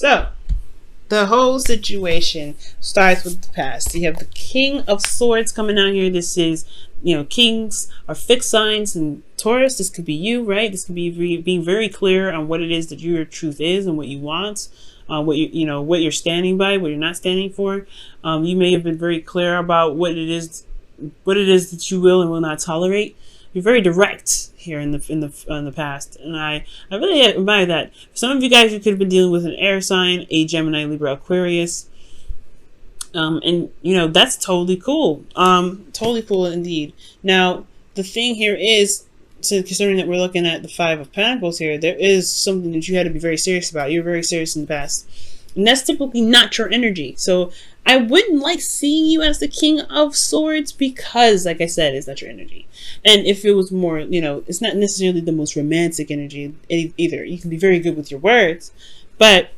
So, the whole situation starts with the past. You have the King of Swords coming out here. This is, kings are fixed signs in Taurus. This could be you, right? This could be being very clear on what it is that your truth is and what you want, what what you're standing by, what you're not standing for. You may have been very clear about what it is that you will and will not tolerate. You're very direct here in the past, and I really admire that. For some of you guys, you could have been dealing with an air sign, a Gemini, Libra, Aquarius, and that's totally cool. Totally cool indeed. Now, the thing here is, considering that we're looking at the Five of Pentacles here, there is something that you had to be very serious about. You're very serious in the past, and that's typically not your energy. So I wouldn't like seeing you as the King of Swords because, like I said, it's not your energy. And if it was more, it's not necessarily the most romantic energy either. You can be very good with your words, but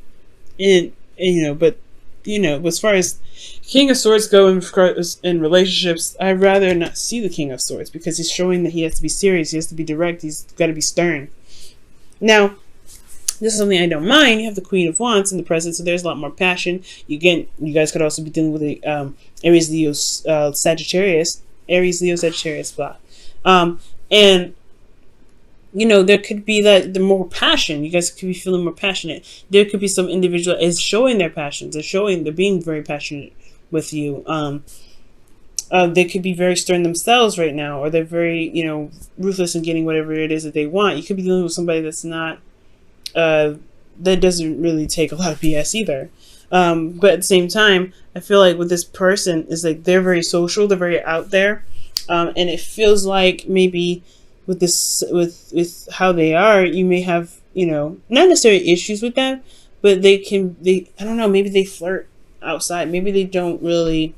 as far as King of Swords go in relationships, I'd rather not see the King of Swords because he's showing that he has to be serious. He has to be direct. He's got to be stern. Now, this is something I don't mind. You have the Queen of Wands in the present, so there's a lot more passion. You guys could also be dealing with the Aries, Leo, Sagittarius. Aries, Leo, Sagittarius, blah. And there could be the more passion. You guys could be feeling more passionate. There could be some individual is showing their passions. They're being very passionate with you. They could be very stern themselves right now, or they're very, ruthless in getting whatever it is that they want. You could be dealing with somebody that's not, that doesn't really take a lot of BS either. But at the same time, I feel like with this person is like they're very social, they're very out there, and it feels like maybe with this, with how they are, you may have not necessarily issues with them, but I don't know, maybe they flirt outside, maybe they don't really.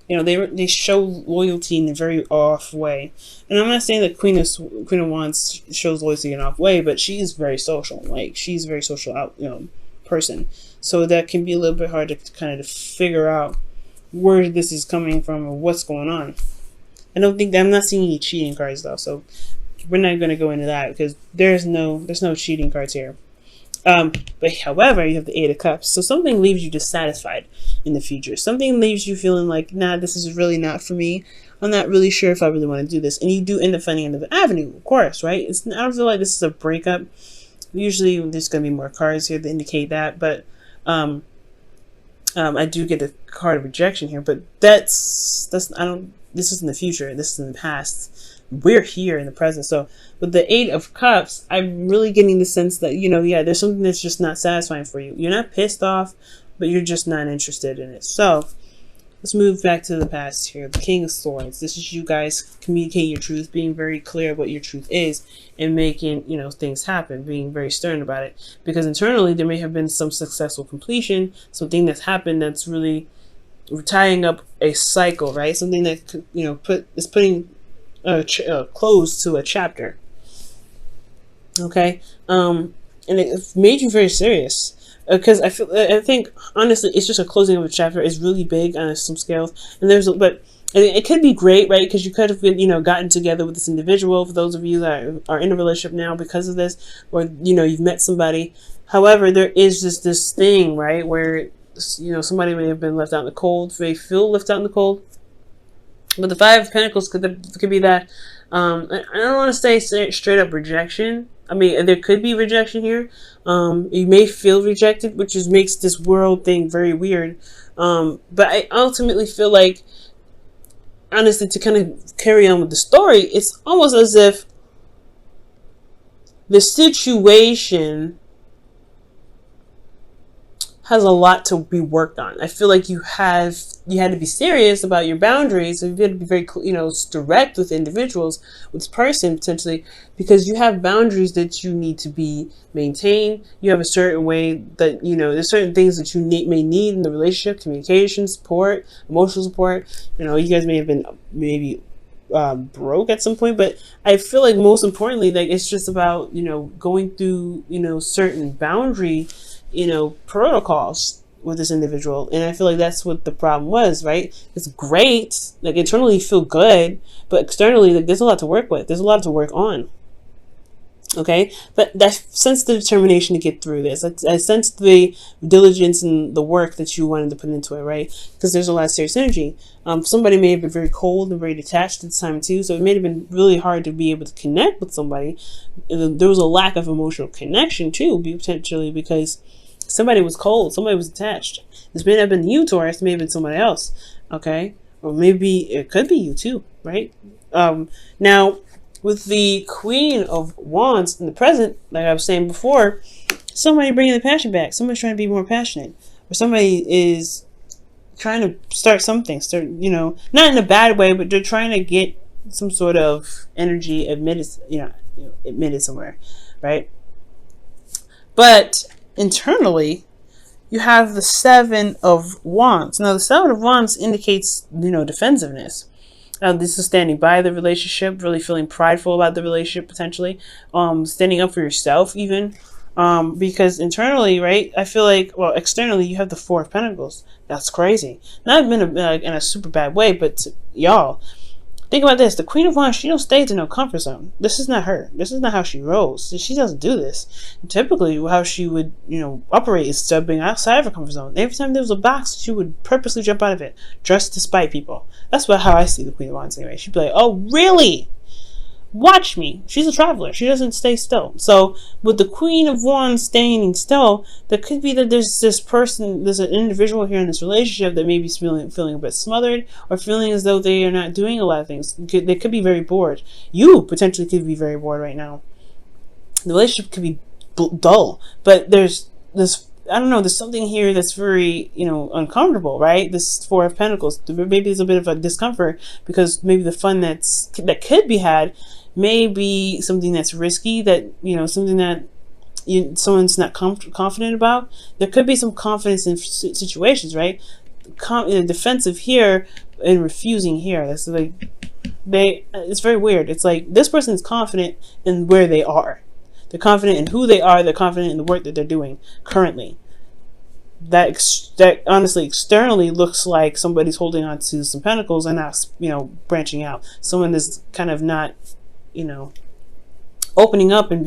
They show loyalty in a very off way, and I'm not saying that Queen of Wands shows loyalty in an off way, but she's very social. Like she's a very social person, so that can be a little bit hard to kind of figure out where this is coming from or what's going on. I'm not seeing any cheating cards though, so we're not going to go into that because there's no cheating cards here. But however, you have the Eight of Cups. So something leaves you dissatisfied in the future. Something leaves you feeling like, nah, this is really not for me. I'm not really sure if I really want to do this. And you do end up finding another avenue, of course, right? I don't feel like this is a breakup. Usually there's going to be more cards here to indicate that. But I do get a card of rejection here. But this is in the future. This is in the past. We're here in the present. So with the Eight of Cups, I'm really getting the sense that, there's something that's just not satisfying for you. You're not pissed off, but you're just not interested in it. So let's move back to the past here. The King of Swords. This is you guys communicating your truth, being very clear what your truth is, and making, things happen, being very stern about it. Because internally, there may have been some successful completion, something that's happened that's really tying up a cycle, right? Something that, is putting close to a chapter. Okay, and it made you very serious because I think honestly it's just a closing of a chapter. It's really big on some scales, and but it could be great, right? Because you could have been gotten together with this individual. For those of you that are in a relationship now because of this, or you've met somebody. However, there is just this thing, right, where somebody may have been left out in the cold. They feel left out in the cold. But the Five of Pentacles could be that. I don't want to say straight up rejection. I mean, there could be rejection here. You may feel rejected, which makes this world thing very weird. But I ultimately feel like, honestly, to kind of carry on with the story, it's almost as if the situation has a lot to be worked on. I feel like you had to be serious about your boundaries, and you had to be very, direct with individuals, with this person potentially, because you have boundaries that you need to be maintained. You have a certain way that, there's certain things that you may need in the relationship, communication, support, emotional support. You guys may have been maybe broke at some point, but I feel like most importantly, like it's just about, going through, certain boundary protocols with this individual. And I feel like that's what the problem was, right? It's great, like internally you feel good, but externally, like there's a lot to work with. There's a lot to work on. Okay, but I sense the determination to get through this. I sense the diligence and the work that you wanted to put into it, right? Because there's a lot of serious energy. Somebody may have been very cold and very detached at the time too, so it may have been really hard to be able to connect with somebody. There was a lack of emotional connection too, potentially because somebody was cold, somebody was attached. This may not have been you, Taurus. It may have been somebody else. Okay, or maybe it could be you too, right? Now, with the Queen of Wands in the present, like I was saying before, somebody bringing the passion back. Somebody's trying to be more passionate, or somebody is trying to start something. Not in a bad way, but they're trying to get some sort of energy admitted somewhere, right? But internally, you have the Seven of Wands. Now, the Seven of Wands indicates, defensiveness. This is standing by the relationship, really feeling prideful about the relationship, potentially, standing up for yourself, even, because internally, right? I feel like, well, externally, you have the Four of Pentacles. That's crazy. Not in a super bad way, but y'all, think about this. The Queen of Wands, she don't stay to no comfort zone. This is not her. This is not how she rolls. She doesn't do this. Typically, how she would, operate is stepping outside of her comfort zone. Every time there was a box, she would purposely jump out of it, just to spite people. That's how I see the Queen of Wands anyway. She'd be like, oh, really? Watch me. She's a traveler. She doesn't stay still. So with the Queen of Wands staying still, there could be that there's an individual here in this relationship that may be feeling a bit smothered, or feeling as though they are not doing a lot of things. They could be very bored. You potentially could be very bored right now. The relationship could be dull, but there's this, I don't know, there's something here that's very, uncomfortable, right? This Four of Pentacles. Maybe there's a bit of a discomfort because maybe the fun that could be had may be something that's risky, that, something that someone's not confident about. There could be some confidence in situations, right? Defensive here and refusing here. That's like, it's very weird. It's like this person is confident in where they are. They're confident in who they are. They're confident in the work that they're doing currently. That honestly, externally looks like somebody's holding on to some pentacles and not, branching out. Someone is kind of not, opening up and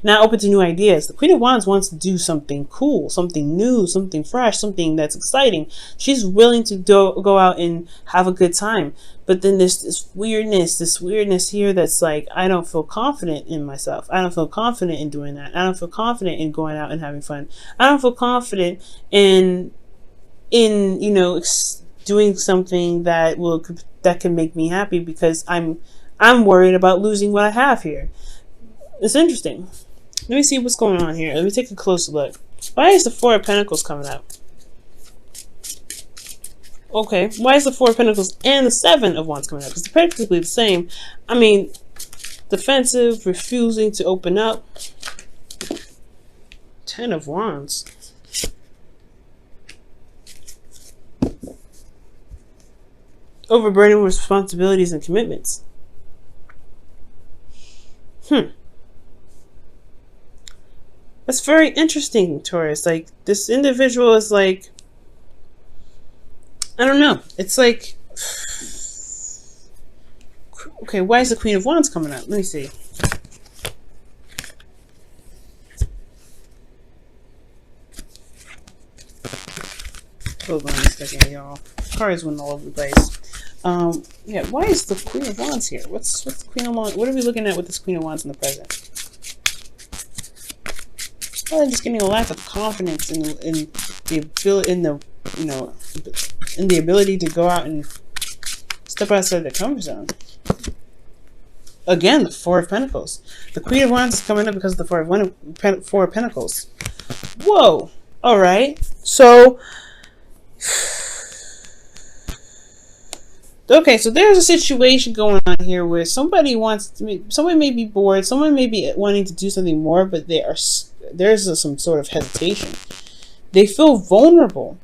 not open to new ideas. The Queen of Wands wants to do something cool, something new, something fresh, something that's exciting. She's willing to go out and have a good time. But then there's this weirdness here that's like, I don't feel confident in myself. I don't feel confident in doing that. I don't feel confident in going out and having fun. I don't feel confident in doing something that can make me happy, because I'm worried about losing what I have here. It's interesting. Let me see what's going on here. Let me take a closer look. Why is the Four of Pentacles coming up? Okay, why is the Four of Pentacles and the Seven of Wands coming up? Because they're practically the same. I mean, defensive, refusing to open up. Ten of Wands. Overburdened with responsibilities and commitments. That's very interesting, Taurus. Like, this individual is like, I don't know. It's like, okay, why is the Queen of Wands coming up? Let me see. Hold on a second, y'all. Cards went all over the place. Yeah, why is the Queen of Wands here? What's the Queen of Wands? What are we looking at with this Queen of Wands in the present? I'm just getting a lack of confidence in the ability to go out and step outside their comfort zone. Again, the Four of Pentacles. The Queen of Wands is coming up because of the Four of Pentacles. Whoa. All right. So, okay, so there's a situation going on here where somebody may be bored, someone may be wanting to do something more, but there's some sort of hesitation. They feel vulnerable.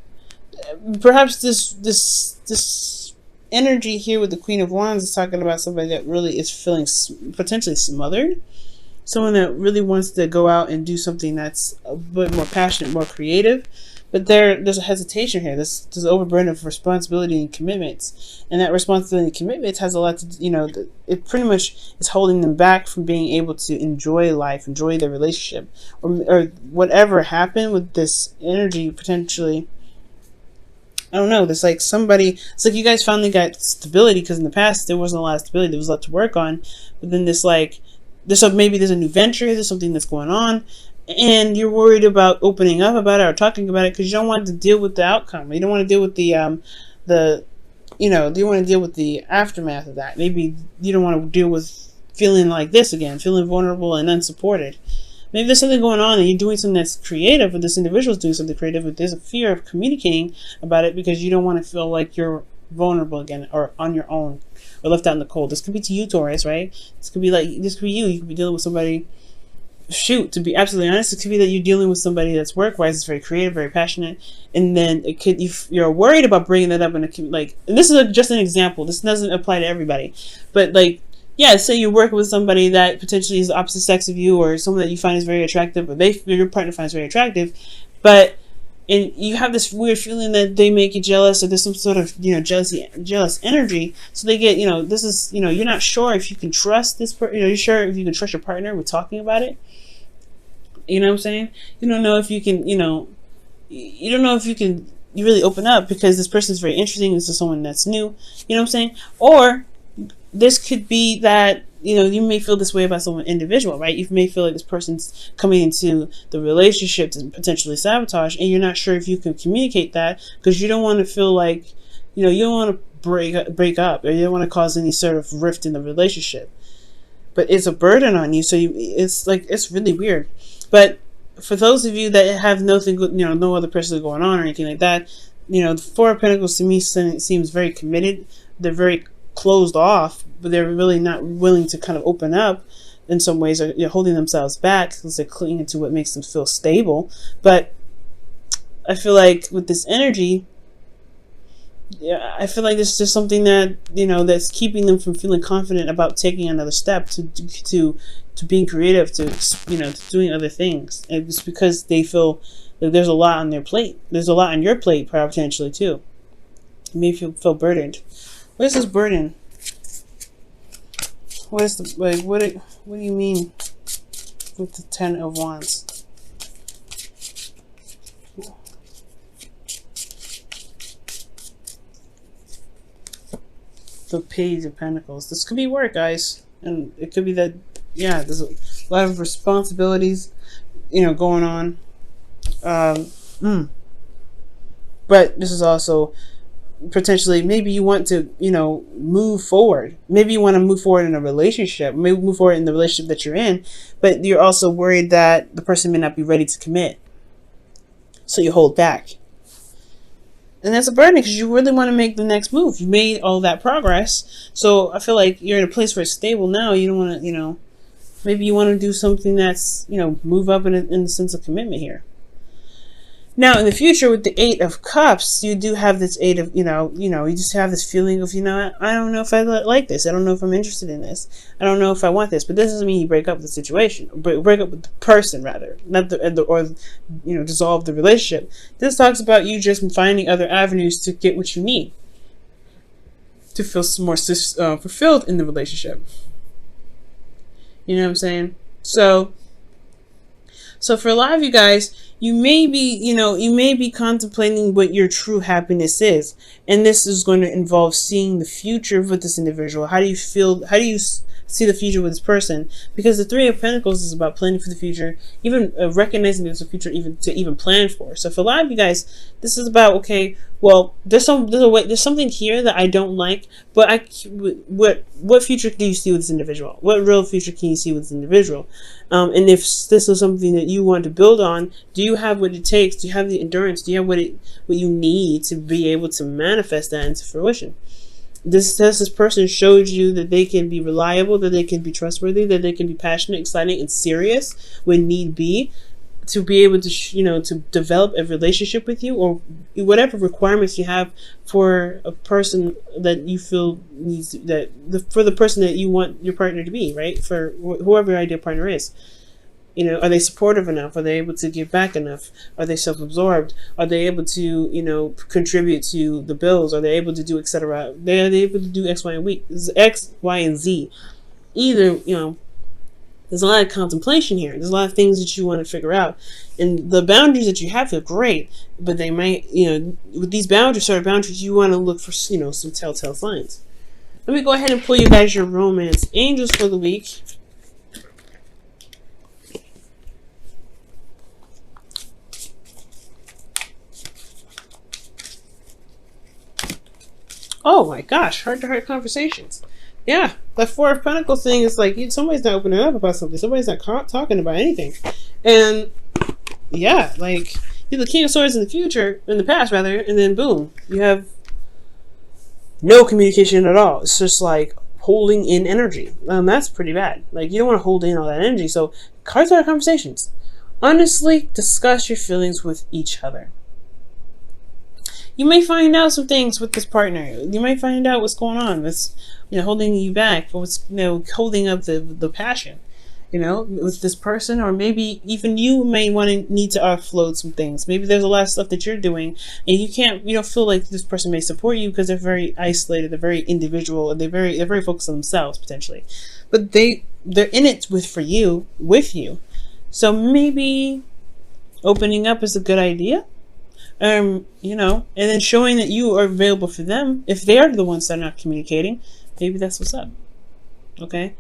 Perhaps this energy here with the Queen of Wands is talking about somebody that really is feeling potentially smothered. Someone that really wants to go out and do something that's a bit more passionate, more creative, But there's a hesitation here. There's an overburden of responsibility and commitments, and that responsibility and commitments has a lot to, it pretty much is holding them back from being able to enjoy life, enjoy their relationship, or whatever happened with this energy potentially. I don't know. There's like somebody. It's like you guys finally got stability, because in the past there wasn't a lot of stability. There was a lot to work on, but then maybe there's a new venture. There's something that's going on, and you're worried about opening up about it or talking about it because you don't want to deal with the outcome. You don't want to deal with you don't want to deal with the aftermath of that. Maybe you don't want to deal with feeling like this again, feeling vulnerable and unsupported. Maybe there's something going on and you're doing something that's creative, or this individual is doing something creative, but there's a fear of communicating about it because you don't want to feel like you're vulnerable again or on your own or left out in the cold. This could be to you, Taurus, right? This could be you. You could be dealing with somebody. Shoot, to be absolutely honest, it could be that you're dealing with somebody that's work-wise, is very creative, very passionate, and then it could, if you're worried about bringing that up in and this is just an example. This doesn't apply to everybody, but yeah, say you're working with somebody that potentially is the opposite sex of you, or someone that you find is very attractive, or your partner finds very attractive, and you have this weird feeling that they make you jealous, or there's some sort of jealous energy. So they get this is you're not sure if you can trust this person. You're sure if you can trust your partner with talking about it. You know what I'm saying? You don't know if you can. You don't know if you can. You really open up because this person is very interesting. This is someone that's new. You know what I'm saying? Or this could be that you may feel this way about someone individual, right? You may feel like this person's coming into the relationship to potentially sabotage, and you're not sure if you can communicate that because you don't want to feel like you don't want to break up, or you don't want to cause any sort of rift in the relationship. But it's a burden on you, so it's really weird. But for those of you that have nothing, no other person going on or anything like that, the Four of Pentacles to me seems very committed. They're very closed off, but they're really not willing to kind of open up in some ways, or holding themselves back because they're clinging to what makes them feel stable. But I feel like with this energy, I feel like there's just something that that's keeping them from feeling confident about taking another step to being creative, to doing other things. And it's because they feel that there's a lot on their plate. There's a lot on your plate potentially too. You may feel burdened. What is this burden? What is what do you mean with the Ten of Wands? The Page of Pentacles. This could be work, guys, and it could be that there's a lot of responsibilities going on, but this is also potentially maybe you want to move forward. Maybe you want to move forward in a relationship, maybe move forward in the relationship that you're in, but you're also worried that the person may not be ready to commit, so you hold back. And that's a burden because you really want to make the next move. You made all that progress, so I feel like you're in a place where it's stable now. You don't want to maybe you want to do something that's move up in the sense of commitment here. Now, in the future, with the Eight of Cups, you do have this Eight of, you just have this feeling of, I don't know if I like this. I don't know if I'm interested in this. I don't know if I want this. But this doesn't mean you break up with the situation. Break up with the person, rather. Not dissolve the relationship. This talks about you just finding other avenues to get what you need. To feel more fulfilled in the relationship. You know what I'm saying? So for a lot of you guys, you may be contemplating what your true happiness is. And this is going to involve seeing the future with this individual. How do you feel? How do you see the future with this person? Because the Three of Pentacles is about planning for the future, even recognizing there's a future even plan for. So for a lot of you guys, this is about, okay, well, there's something here that I don't like, but what future do you see with this individual? What real future can you see with this individual? And if this is something that you want to build on, do you have what it takes? Do you have the endurance? Do you have what you need to be able to manifest that into fruition? This person showed you that they can be reliable, that they can be trustworthy, that they can be passionate, exciting, and serious when need be, to be able to to develop a relationship with you, or whatever requirements you have for a person that you feel needs for the person that you want your partner to be, right? For whoever your ideal partner is. You know, are they supportive enough? Are they able to give back enough? Are they self-absorbed? Are they able to, you know, contribute to the bills? Are they able to do etc.? Are they able to do X, Y, and X, Y, and Z? Either, you know, there's a lot of contemplation here. There's a lot of things that you want to figure out. And the boundaries that you have feel great, but they might, you know, with these boundaries, sort of boundaries, you want to look for, you know, some telltale signs. Let me go ahead and pull you guys your romance angels for the week. Oh my gosh, heart-to-heart conversations. Yeah, that Four of Pentacles thing is like somebody's not opening up about something. Somebody's not talking about anything. And yeah, like you're the King of Swords in the past rather, and then boom, you have no communication at all. It's just like holding in energy. That's pretty bad. Like you don't want to hold in all that energy. So heart-to-heart conversations. Honestly, discuss your feelings with each other. You may find out some things with this partner. You might find out what's going on. That's, you know, holding you back, or what's, you know, holding up the passion, you know, with this person, or maybe even you may need to offload some things. Maybe there's a lot of stuff that you're doing, and you don't feel like this person may support you because they're very isolated, they're very individual, and they're very focused on themselves potentially, but they're in it with you. So maybe opening up is a good idea. You know, and then showing that you are available for them. If they are the ones that are not communicating, maybe that's what's up. Okay,